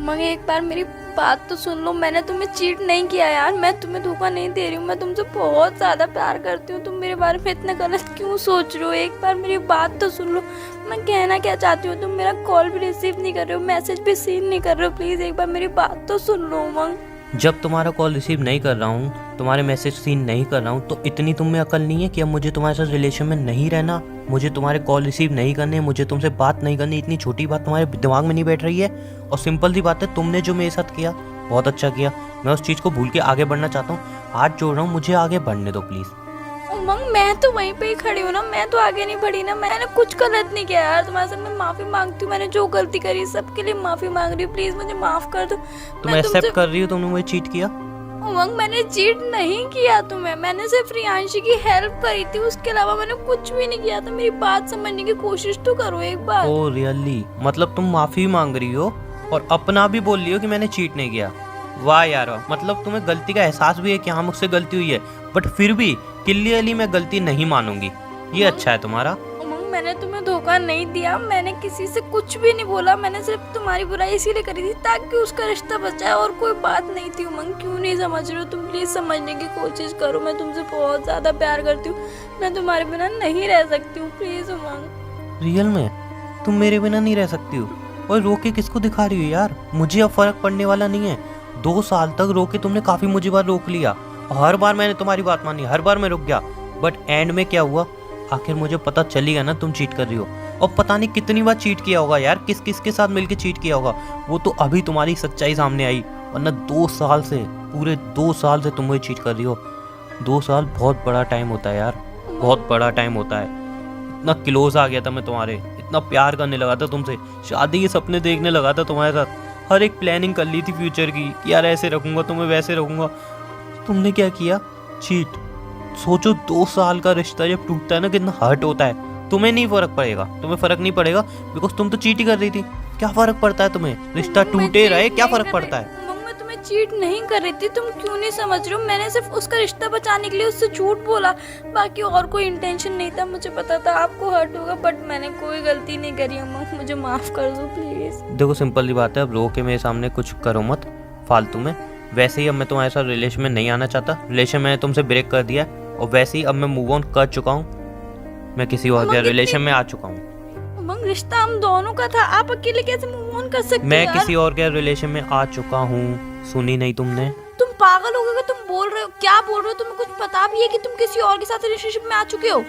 उमंग एक बार मेरी बात तो सुन लो, मैंने तुम्हें चीट नहीं किया यार, मैं तुम्हें धोखा नहीं दे रही हूँ, मैं तुमसे बहुत ज्यादा प्यार करती हूँ। तुम मेरे बारे में इतना गलत क्यों सोच रहे हो? एक बार मेरी बात तो सुन लो, मैं कहना क्या चाहती हूँ। तुम मेरा कॉल भी रिसीव नहीं कर रहे हो, मैसेज भी सीन नहीं कर रहे हो, प्लीज एक बार मेरी बात तो सुन लो उमंग। जब तुम्हारा कॉल रिसीव नहीं कर रहा हूँ, तुम्हारे मैसेज सीन नहीं कर रहा हूँ, तो इतनी तुम में अकल नहीं है कि अब मुझे तुम्हारे साथ रिलेशन में नहीं रहना, मुझे तुम्हारे कॉल रिसीव नहीं करने, मुझे तुमसे बात नहीं करनी? इतनी छोटी बात तुम्हारे दिमाग में नहीं बैठ रही है? और सिंपल सी बात है, तुमने जो मेरे साथ किया बहुत अच्छा किया, मैं उस चीज़ को भूल के आगे बढ़ना चाहता हूँ। हाथ जोड़ रहा हूँ, मुझे आगे बढ़ने दो प्लीज़। उमंग मैं तो वहीं पे ही खड़ी हूँ ना, मैं तो आगे नहीं बढ़ी ना, मैंने कुछ गलत नहीं किया यार। तुम्हारे साथ मैं माफी मांगती हूँ, मैंने जो गलती करी सबके लिए माफी मांग रही हूँ, प्लीज मुझे माफ कर दो। तुम एक्सेप्ट कर रही हो तुमने मुझे चीट किया? उमंग मैंने चीट नहीं किया तुम्हें, मैंने सिर्फ रियांशी की हेल्प करी थी, उसके अलावा मैंने कुछ भी नहीं किया था। मेरी बात समझने की कोशिश तो करो एक बार। Oh really? मतलब तुम माफी मांग रही हो और अपना भी बोल रही हो कि मैंने चीट नहीं किया? वाह यार वाह। मतलब तुम्हें गलती का एहसास भी है कि हाँ मुझसे गलती हुई है, बट फिर भी क्लियरली मैं गलती नहीं मानूंगी। ये अच्छा है तुम्हारा। उमंग मैंने तुम्हें धोखा नहीं दिया, मैंने किसी से कुछ भी नहीं बोला, मैंने सिर्फ तुम्हारी बुराई इसीलिए करी थी ताकि उसका रिश्ता बच जाए, और कोई बात नहीं थी। उमंग क्यों नहीं समझ रहे हो तुम? प्लीज समझने की कोशिश करो, मैं तुमसे बहुत ज्यादा प्यार करती हूँ, मैं तुम्हारे बिना नहीं रह सकती हूँ, प्लीज उमंग। रियल में तुम मेरे बिना नहीं रह सकती हो? और रोके किसको दिखा रही हो यार? मुझे अब फर्क पड़ने वाला नहीं है। 2 साल तक रोके तुमने काफी मुझे बार रोक लिया, और हर बार मैंने तुम्हारी बात मानी, हर बार मैं रुक गया, बट एंड में क्या हुआ? आखिर मुझे पता चली गया ना तुम चीट कर रही हो। और पता नहीं कितनी बार चीट किया होगा यार, किस किस के साथ मिलके चीट किया होगा, वो तो अभी तुम्हारी सच्चाई सामने आई। वरना 2 साल से, पूरे 2 साल से तुम मुझे चीट कर रही हो। 2 साल बहुत बड़ा टाइम होता है यार, बहुत बड़ा टाइम होता है। इतना क्लोज आ गया था मैं तुम्हारे, इतना प्यार करने लगा था तुमसे, शादी के सपने देखने लगा था तुम्हारे साथ, हर एक प्लानिंग कर ली थी फ्यूचर की कि यार ऐसे रखूंगा तुम्हें, वैसे रखूंगा। तुमने क्या किया? चीट। सोचो 2 साल का रिश्ता जब टूटता है ना, कितना हर्ट होता है। तुम्हें नहीं फर्क पड़ेगा, तुम्हें फर्क नहीं पड़ेगा, बिकॉज तुम तो चीट ही कर रही थी। क्या फर्क पड़ता है तुम्हें? रिश्ता टूटे रहे, क्या फर्क पड़ता है? मैं तुम्हें चीट नहीं कर रही थी, तुम क्यों नहीं समझ रहे हो? मैंने सिर्फ उसका रिश्ता बचाने के लिए उससे झूठ बोला, बाकी और कोई इंटेंशन नहीं था। मुझे पता था आपको हर्ट होगा, बट मैंने कोई गलती नहीं करी। अम्मा मुझे माफ कर दो प्लीज। देखो सिंपल सी बात है, अब रो के मेरे सामने कुछ करो मत फालतू में। वैसे ही अब मैं तुम्हारे साथ रिलेशन में नहीं आना चाहता, रिलेशन मैंने तुमसे ब्रेक कर दिया, और वैसे ही अब मैं मूव ऑन कर चुका हूँ, मैं किसी और के रिलेशन में आ चुका हूँ। उमंग रिश्ता हम दोनों का था, आप अकेले कैसे मूव ऑन कर सकते हो? मैं किसी और के रिलेशन में आ चुका हूँ। सुनी नहीं तुमने? तुम पागल हो गए? तुम बोल रहे हो, क्या बोल रहे हो? तुम्हें कुछ पता भी है कि तुम किसी और के साथ रिलेशनशिप में आ चुके हो?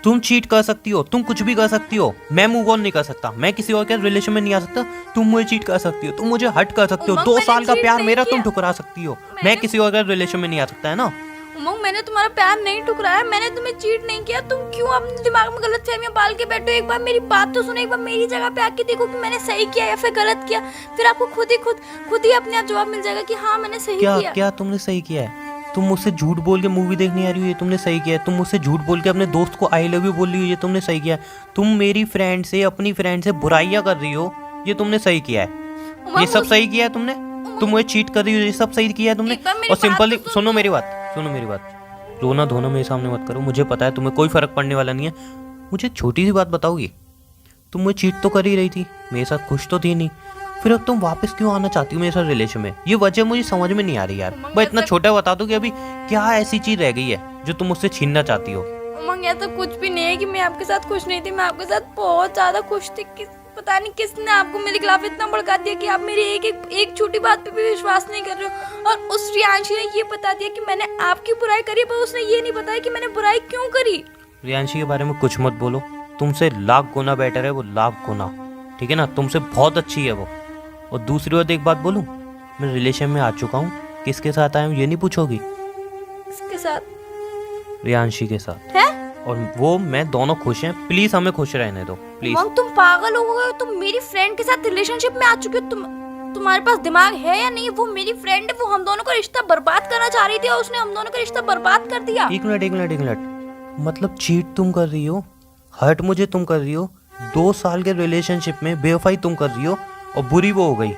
तुम चीट कर सकती हो, तुम कुछ भी कर सकती हो, मैं मूव ऑन नहीं कर सकता, मैं किसी और के रिलेशन में नहीं आ सकता। तुम मुझे चीट कर सकती हो, तुम मुझे हट कर सकती हो, 2 साल का प्यार मेरा तुम ठुकरा सकती हो, मैं किसी और के रिलेशन में नहीं आ सकता, है ना? उमंग मैंने तुम्हारा प्यार नहीं ठुकराया, मैंने तुम्हें चीट नहीं किया। तुम क्यों अपने दिमाग में गलत फहमियां पाल के बैठो? एक बार मेरी बात तो सुनो, एक बार मेरी जगह पे आके देखो कि मैंने सही किया या फिर गलत किया, फिर आपको खुद ही अपने आप जवाब मिल जाएगा कि हाँ मैंने सही किया। क्या तुमने सही किया है? तुम मुझसे झूठ बोल के मूवी देखने आ रही हो, ये तुमने सही किया है। तुम मुझसे झूठ बोल के अपने दोस्त को आई लव यू बोल रही हो, ये तुमने सही किया है। तुम मेरी फ्रेंड से, अपनी फ्रेंड से बुराइयां कर रही हो, ये तुमने सही किया है। ये सब सही किया है तुमने। तुम मुझे चीट कर रही हो, ये सब सही किया है तुमने। और सिंपली सुनो मेरी बात, रोना धोना मेरे सामने मत करो, मुझे पता है तुम्हें कोई फर्क पड़ने वाला नहीं है। मुझे छोटी सी बात बताओगी? तुम मुझे चीट तो कर ही रही थी, मेरे साथ खुश तो थी नहीं, फिर अब तुम वापस क्यों आना चाहती हो मेरे साथ रिलेशन में? ये वजह मुझे समझ में नहीं आ रही यार। बस इतना छोटा बता दो कि अभी क्या ऐसी चीज रह गई है जो तुम मुझसे छीनना चाहती हो? उमंग ऐसा कुछ भी नहीं है कि मैं आपके साथ खुश नहीं थी, मैं आपके साथ बहुत ज्यादा खुश थी। पता नहीं किसने आपको मेरे खिलाफ इतना भड़का दिया कि आप मेरी एक छोटी बात पे भी विश्वास नहीं कर रहे हो। और उस रियांशी ने ये बता दिया कि मैंने आपकी बुराई करी, पर उसने ये नहीं बताया कि मैंने बुराई क्यों करी। रियांशी के बारे में कुछ मत बोलो, तुमसे लाख गुना बेटर है वो, लाख गुना, ठीक है ना? तुमसे बहुत अच्छी है वो। और दूसरी बात एक बात बोलूं, मैं रिलेशन में आ चुका हूँ। किसके साथ आया हूँ ये नहीं पूछोगी? इसके साथ, रियांशी के साथ है? और वो मैं दोनों खुश हैं, प्लीज हमें खुश रहने दो प्लीज। तुम पागल हो गए? तुम मेरी फ्रेंड के साथ रिलेशनशिप में आ चुके हो? तुम्हारे पास दिमाग है या नहीं? वो मेरी फ्रेंड है, वो हम दोनों का रिश्ता बर्बाद करना चाह रही थी और उसने हम दोनों का रिश्ता बर्बाद कर दिया। एक मिनट, मतलब चीट तुम कर रही हो, हर्ट मुझे तुम कर रही हो, 2 साल के रिलेशनशिप में बेवफाई तुम कर रही हो, और बुरी वो हो गई।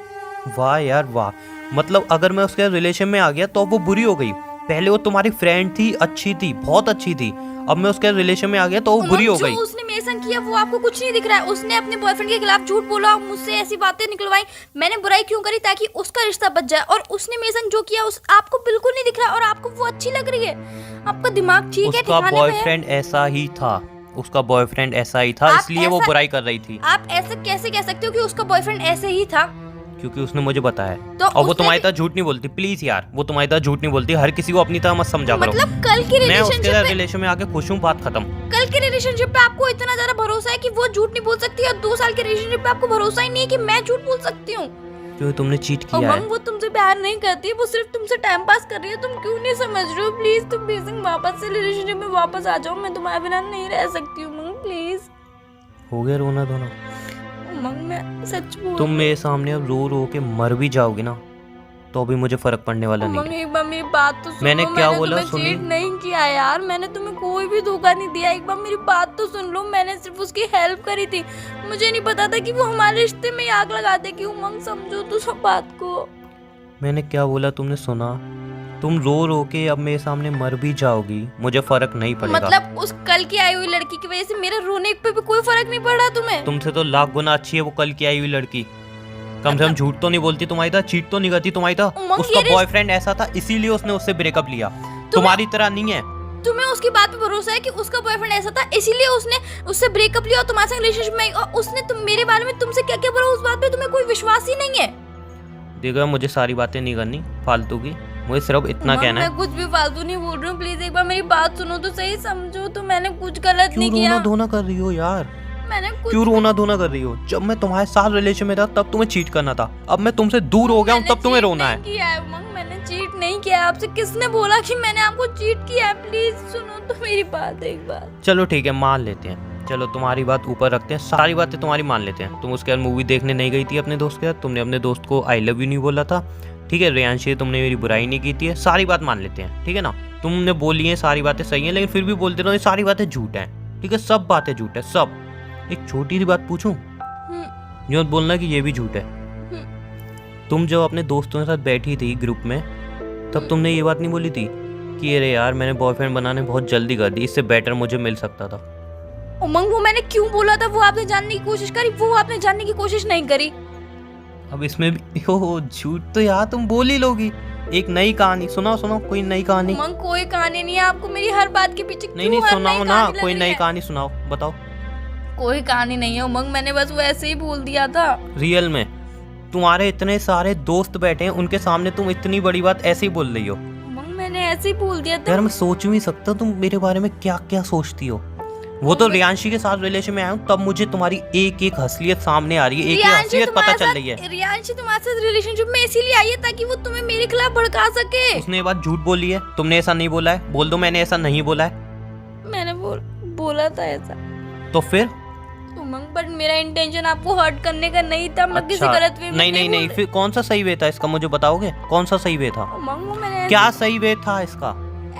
वाह यार वाह। मतलब अगर मैं उसके रिलेशन में आ गया तो वो बुरी हो गई। पहले वो तुम्हारी फ्रेंड थी, अच्छी थी, बहुत अच्छी थी, अब मैं उसके रिलेशन में आ गया तो वो बुरी हो गई। उसने संग किया वो आपको कुछ नहीं दिख रहा है। उसने अपने बॉयफ्रेंड के खिलाफ झूठ बोला, मुझसे ऐसी बातें निकलवाई। मैंने बुराई क्यों करी? ताकि उसका रिश्ता बच जाए। और उसने मेरे संग जो किया उस आपको बिल्कुल नहीं दिख रहा और आपको वो अच्छी लग रही है। आपका दिमाग ठीक है, उसका ठिकाने पे है? बॉयफ्रेंड ऐसा ही था, उसका बॉयफ्रेंड ऐसा ही था, इसलिए वो बुराई कर रही थी। आप ऐसे कैसे कह सकते हो कि उसका बॉयफ्रेंड ऐसे ही था? क्योंकि उसने मुझे बताया। तो और वो उसने तुम्हारी तरह झूठ नहीं बोलती, प्लीज यार, वो तुम्हारी तरह झूठ नहीं बोलती। हर किसी को अपनी तरह मत समझा करो। मतलब कल की मैं उसके साथ रिलेशनशिप रिलेशन में आके खुश हूँ, बात खत्म। कल के रिलेशनशिप पे आपको इतना ज्यादा भरोसा है कि वो झूठ नहीं बोल सकती, और 2 साल के रिलेशनशिप पे आपको भरोसा ही नहीं है कि मैं झूठ बोल सकती हूँ। क्योंकि तुमने चीट किया है। वो तुमसे प्यार नहीं करती, वो सिर्फ तुमसे टाइम पास कर रही है। तुम क्यों नहीं समझ रहे हो? प्लीज तुम बेसिंग वापस से रिलेशनशिप में वापस आ जाओ। मैं तुम्हारे बिना नहीं रह सकती हूँ उमंग, प्लीज। हो गया रोना धोना? उमंग मैं सच बोल तुम मेरे सामने अब रो रो के मर भी जाओगी ना तो भी मुझे फर्क पड़ने वाला नहीं उमंग है। एक बार मेरी बात तो सुनो। मैंने क्या बोला? तुम्हें सुनी? चीट नहीं किया यार, मैंने तुम्हें कोई भी धोखा नहीं दिया। एक बार मेरी बात तो सुन लो। मैंने सिर्फ उसकी हेल्प करी थी। मुझे नहीं पता था कि वो हमारे रिश्ते में आग लगा देगी। उमंग समझो तो सब बात को। मैंने क्या बोला तुमने सुना? तुम रो रो के अब मेरे सामने मर भी जाओगी, मुझे फर्क नहीं पड़ेगा। मतलब उस कल की आई हुई लड़की की वजह से मेरे रोने पे भी कोई फर्क नहीं पड़ रहा तुम्हें? तुमसे तो लाख गुना अच्छी है वो कल की आई हुई लड़की। कम से कम झूठ तो नहीं बोलती तुम्हारी तरह, चीट तो नहीं करती तुम्हारी तरह। उमंग, उसका ये बॉयफ्रेंड ऐसा था इसीलिए उसने उससे ब्रेकअप लिया, तुम्हारी तरह नहीं है। तुम्हें उसकी बात पे भरोसा है कि उसका बॉयफ्रेंड ऐसा था इसीलिए उसने उससे ब्रेकअप लिया और तुम्हारे संग रिलेशनशिप में आई, और उसने तुम मेरे बारे में तुमसे क्या क्या बोला उस बात पे तुम्हें कोई विश्वास ही नहीं है। देखो मुझे सारी बातें नहीं करनी फालतू की, मुझे सिर्फ इतना कहना है। मैं कुछ भी फालतू नहीं बोल रही हूँ, प्लीज एक बार मेरी बात सुनो तो सही। समझो तो मैंने कुछ गलत क्यों नहीं किया। रोना धोना कर रही हो यार? मैंने कुछ क्यों रोना धोना कर रही हो? जब मैं तुम्हारे साथ रिलेशन में था तब तुम्हें चीट करना था, अब मैं तुमसे दूर हो गया हूँ तब तुम्हें रोना है। किया है उमंग, मैंने चीट नहीं किया है। आपसे किसने बोला कि मैंने आपको चीट किया है? प्लीज सुनो तो मेरी बात एक बार। चलो ठीक है मान लेते हैं, चलो तुम्हारी बात ऊपर रखते हैं, सारी बातें तुम्हारी मान लेते हैं। तुम उसके बाद मूवी देखने नहीं गई थी अपने दोस्त के साथ, तुमने अपने दोस्त को आई लव यू नहीं बोला था, ठीक है। रेयांशी तुमने मेरी बुराई नहीं की थी, सारी बात मान लेते हैं, ठीक है ना। तुमने बोली है सारी बातें सही हैं, लेकिन फिर भी बोलते रहो ये सारी बातें झूठ हैं, ठीक है। सब बातें झूठ है सब। एक छोटी सी बात पूछूं, जो मत बोलना कि ये भी झूठ है। तुम जब अपने दोस्तों के साथ बैठी थी ग्रुप में तब तुमने ये बात नहीं बोली थी कि अरे यार मैंने बॉयफ्रेंड बनाने बहुत जल्दी कर दी, इससे बेटर मुझे मिल सकता था। उमंग वो मैंने क्यों बोला था वो आपने जानने की कोशिश करी, वो आपने जानने की कोशिश नहीं करी। अब इसमें भी हो झूठ तो यार तुम बोल ही लोगी। एक नई कहानी सुनाओ, सुनाओ कोई नई कहानी। उमंग कोई कहानी नहीं है, आपको मेरी हर बात के पीछे नहीं नहीं क्यों हर सुनाओ नई ना, कहानी लग कोई रही नई है? कहानी सुनाओ, बताओ। कोई कहानी नहीं है उमंग, मैंने बस वो ऐसे ही बोल दिया था। रियल में तुम्हारे इतने सारे दोस्त बैठे हैं, उनके सामने तुम इतनी बड़ी बात ऐसे ही बोल रही हो। उमंग मैंने ऐसे ही बोल दिया था। यार मैं सोच नहीं सकता तुम मेरे बारे में क्या क्या सोचती हो। वो तो रियांशी के साथ रिलेशन में आया हूँ तब मुझे तुम्हारी एक एक हसीयत सामने आ रही है, एक एक रियांशी हसीयत पता तुम्हारे चल साथ- रही है। रियांशी तुम्हारे साथ रिलेशनशिप में इसीलिए आई है ताकि वो तुम्हें मेरे खिलाफ भड़का सके। उसने ये बात झूठ बोली है, तुमने ऐसा नहीं बोला है, बोल दो मैंने ऐसा नहीं बोला है। मैंने बोला था ऐसा तो फिर उमंग, बट मेरा इंटेंशन आपको हर्ट करने का नहीं था। मैं किसी गलत वे में नहीं नहीं नहीं, फिर कौन सा सही वे था इसका, मुझे बताओगे कौन सा सही वे था? उमंग वो मैंने क्या सही वे था इसका?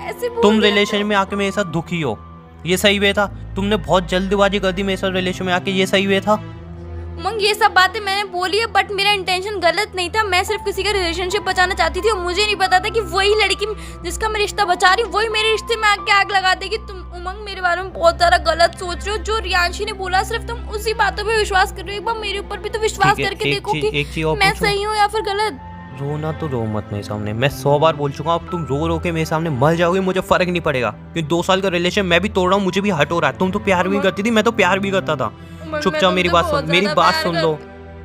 ऐसे बोल तुम दिया रिलेशन में आके मेरे साथ दुखी हो, ये सही वे था? तुमने बहुत जल्दबाजी कर दी मेरे साथ रिलेशन में आके, ये सही वे था? उमंग ये सब बातें मैंने बोली है बट मेरा इंटेंशन गलत नहीं था। मैं सिर्फ किसी का रिलेशनशिप बचाना चाहती थी और मुझे नहीं पता था कि वही लड़की जिसका मैं रिश्ता बचा रही हूँ वही मेरे रिश्ते में आके आग लगा देगी। तुम उमंग मेरे बारे में बहुत सारा गलत सोच रहे हो। जो रियांशी ने बोला सिर्फ तुम उसी बातों पे विश्वास कर रहे हो। एक बार मेरे ऊपर भी तो विश्वास ठीक है, करके एक देखो चीज- कि एक चीज और मैं पूछूं? सही हूँ या फिर गलत। रोना तो रो मत मेरे सामने, मैं 100 बार बोल चुका हूँ, अब तुम रो रो के मेरे सामने मर जाओगे मुझे फर्क नहीं पड़ेगा, क्योंकि 2 साल का रिलेशन मैं भी तोड़ रहा हूँ, मुझे भी हर्ट हो रहा है। तुम तो प्यार भी करती थी, मैं तो प्यार भी करता था। चुपचाप मेरी बात सुन, मेरी बात सुन लो,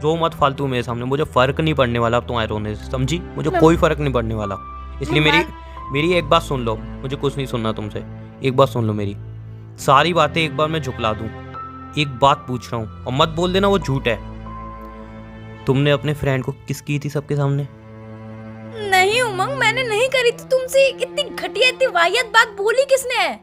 रो मत फालतू मेरे सामने, मुझे फर्क नहीं पड़ने वाला अब तुम्हारे रोने से, समझी? मुझे कोई फर्क नहीं पड़ने वाला, इसलिए मेरी एक बात सुन लो, मुझे कुछ नहीं सुनना तुमसे, एक बात सुन लो मेरी, सारी बातें एक बार मैं झुकला दूं। एक बात पूछ रहा हूँ और मत बोल देना वो झूठ है। तुमने अपने फ्रेंड को किस की थी सबके सामने? नहीं उमंग मैंने नहीं करी थी तुमसे। इतनी घटिया इतनी वाहियात बात बोली किसने है?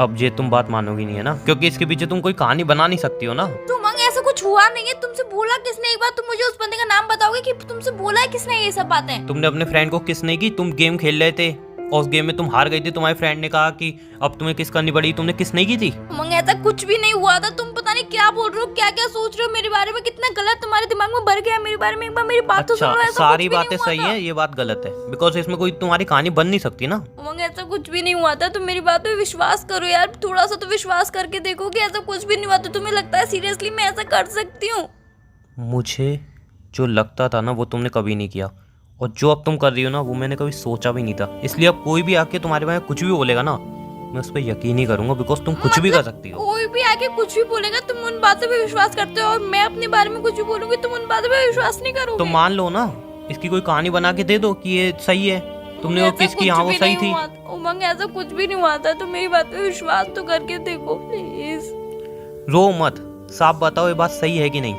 अब ये तुम बात मानोगी नहीं है ना, क्योंकि इसके पीछे तुम कोई कहानी बना नहीं सकती हो ना। तो उमंग ऐसा कुछ हुआ नहीं है। तुमसे बोला किसने? एक बार तुम मुझे उस बंदे का नाम बताओगे कि तुमसे बोला है किसने ये सब बातें? तुमने अपने फ्रेंड को किस नहीं की? तुम गेम खेल रहे थे और उस गेम में तुम हार गई थी, तुम्हारे फ्रेंड ने कहा कि अब तुम्हें किस करनी पड़ी, तुमने किस नहीं की थी? उमंग ऐसा कुछ भी नहीं हुआ था। तुम पता नहीं क्या बोल रहे हो, क्या क्या सोच रहे हो मेरे बारे में, कितना गलत तुम्हारे दिमाग में भर गया है मेरे बारे में। एक बार मेरी बात तो अच्छा, सुनो, ऐसा सारी कुछ भी बातें नहीं हुआ सही था। है, ये बात गलत है, बिकॉज इसमें कोई तुम्हारी कहानी बन नहीं सकती ना। उमंग ऐसा कुछ भी नहीं हुआ था। तुम मेरी बात पे विश्वास करो यार, थोड़ा सा तो विश्वास करके देखो कि ऐसा कुछ भी नहीं हुआ। तो तुम्हें लगता है सीरियसली मैं ऐसा कर सकती हूँ? मुझे जो लगता था ना वो तुमने कभी नहीं किया, और जो अब तुम कर रही हो ना वो मैंने कभी सोचा भी नहीं था। इसलिए अब कोई भी आके तुम्हारे बारे में कुछ भी बोलेगा ना, मैं उस पर यकीन ही करूंगा, बिकॉज तुम कुछ भी कर सकती हो। कोई भी आके कुछ भी बोलेगा तुम उन बातों पे विश्वास करते हो, और मैं अपने बारे में कुछ भी बोलूंगी तुम उन बातों पे विश्वास नहीं करोगे। तो मान लो ना, इसकी कोई कहानी बना के दे दो कि ये सही है, तुमने वो ऐसा किसकी, कुछ हाँ वो भी सही नहीं थी। हुआ था। उमंग ऐसा कुछ भी नहीं हुआ था, तो मेरी बात पे विश्वास तो करके देखो प्लीज। रो मत, साफ बताओ ये बात सही है कि नहीं?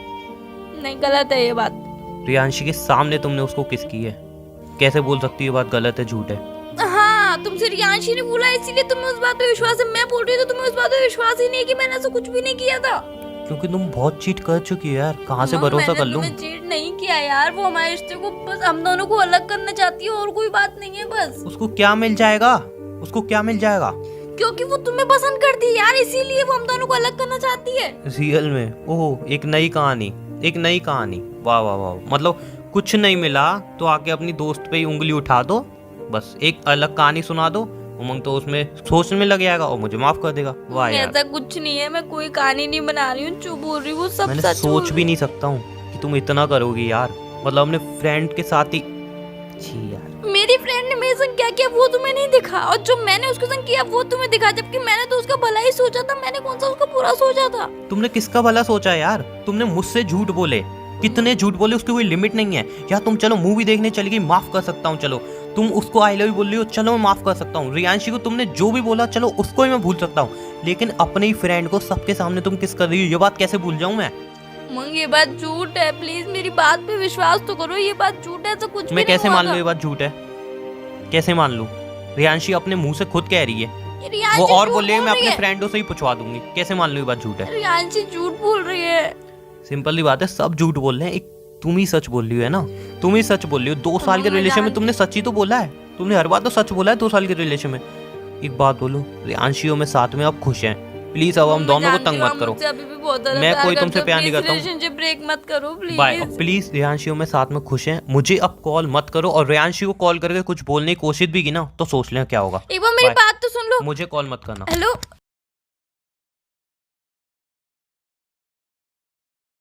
नहीं, गलत है ये बात। रियांशी के सामने तुमने उसको किस की है, कैसे बोल सकती हो ये बात गलत है, झूठ है? हाँ, तुमसे रियांशी ने बोला इसीलिए तुम्हें उस बात पे विश्वास है। मैं बोल रही हूँ तो तुम्हें उस बात पे विश्वास ही नहीं है कि मैंने ऐसा कुछ भी नहीं किया था। क्योंकि तुम बहुत चीट कर चुकी हो यार, कहाँ से उमंग, भरोसा कर मैंने लूं? तुम्हें चीट नहीं किया यार। वो हमारे रिश्ते को बस हम दोनों को अलग करना चाहती है, और कोई बात नहीं है बस। उसको क्या मिल जाएगा, उसको क्या मिल जाएगा? क्योंकि वो तुम्हें पसंद करती है यार, इसीलिए वो हम दोनों को अलग करना चाहती है। रियल में? ओह, एक नई कहानी, एक नई कहानी। वाह वाह वाह, मतलब कुछ नहीं मिला तो आके अपनी दोस्त पे ही उंगली उठा दो, बस एक अलग कहानी सुना दो, उमंग तो उसमें सोचने में लग जाएगा और मुझे माफ कर देगा। वाह यार, ऐसा कुछ नहीं है, मैं कोई कहानी नहीं बना रही हूँ, जो बोल रही हूँ वो सब मैंने सच बोल सोच रही भी नहीं सकता हूँ कि तुम इतना करोगी यार, मतलब अपने फ्रेंड के साथ ही। छी यार, हूँ। मेरी फ्रेंड ने मेरे संग क्या किया वो तुम्हें नहीं दिखा, और जो मैंने उसके संग किया वो तुम्हें दिखा, जबकि मैंने तो उसका भला ही सोचा था। मैंने कौन सा उसका बुरा सोचा था? तुमने किसका भला सोचा यार? तुमने मुझसे झूठ बोले, कितने झूठ बोले, उसकी कोई लिमिट नहीं है। या तुम चलो मूवी देखने चली गई, माफ कर सकता हूँ, चलो तुम उसको आई लव यू बोल रही हो, चलो मैं माफ कर सकता हूँ। रियांशी को तुमने जो भी बोला चलो उसको ही मैं भूल सकता हूँ, लेकिन अपने ही फ्रेंड को सबके सामने तुम किस कर रही हो, ये बात कैसे भूल जाऊं मैं? मंग ये बात झूठ है, प्लीज मेरी बात पे विश्वास तो करो। ये बात झूठ है तो कुछ भी मैं नहीं कैसे हुआ मान था। लूं ये बात झूठ है? कैसे मान लूं? रियांशी अपने मुंह से खुद कह रही है, ये रियांशी वो और झूठ बोल रही है मैं रही अपने है। फ्रेंडों से ही पूछवा दूंगी। कैसे मान लूं ये बात झूठ है? रियांशी झूठ बोल रही है। सिंपल सी बात है, सब झूठ बोल रहे हैं, एक तुम ही सच बोल रही हो, है ना? तुम ही सच बोल रही हो। 2 साल के मैं रिलेशन में जानती तुमने सच ही तो बोला है, तुमने हर बात तो सच बोला है 2 साल के रिलेशन में। एक बात बोलूं, रियांशी और मैं साथ में अब खुश हैं, प्लीज अब हम दोनों को तंग मत करो। अभी भी बहुत ज्यादा मैं प्यार कोई करते तुमसे हो, प्यार नहीं प्लीज करता हूं। रिलेशनशिप ब्रेक मत करो बाय, प्लीज। प्लीज रियांशी और मैं साथ में खुश हैं, मुझे अब कॉल मत करो, और रियांशी को कॉल करके कुछ बोलने की कोशिश भी की ना तो सोच लें क्या होगा। एक बार मेरी Bye. बात तो सुन लो। मुझे कॉल मत करना। हेलो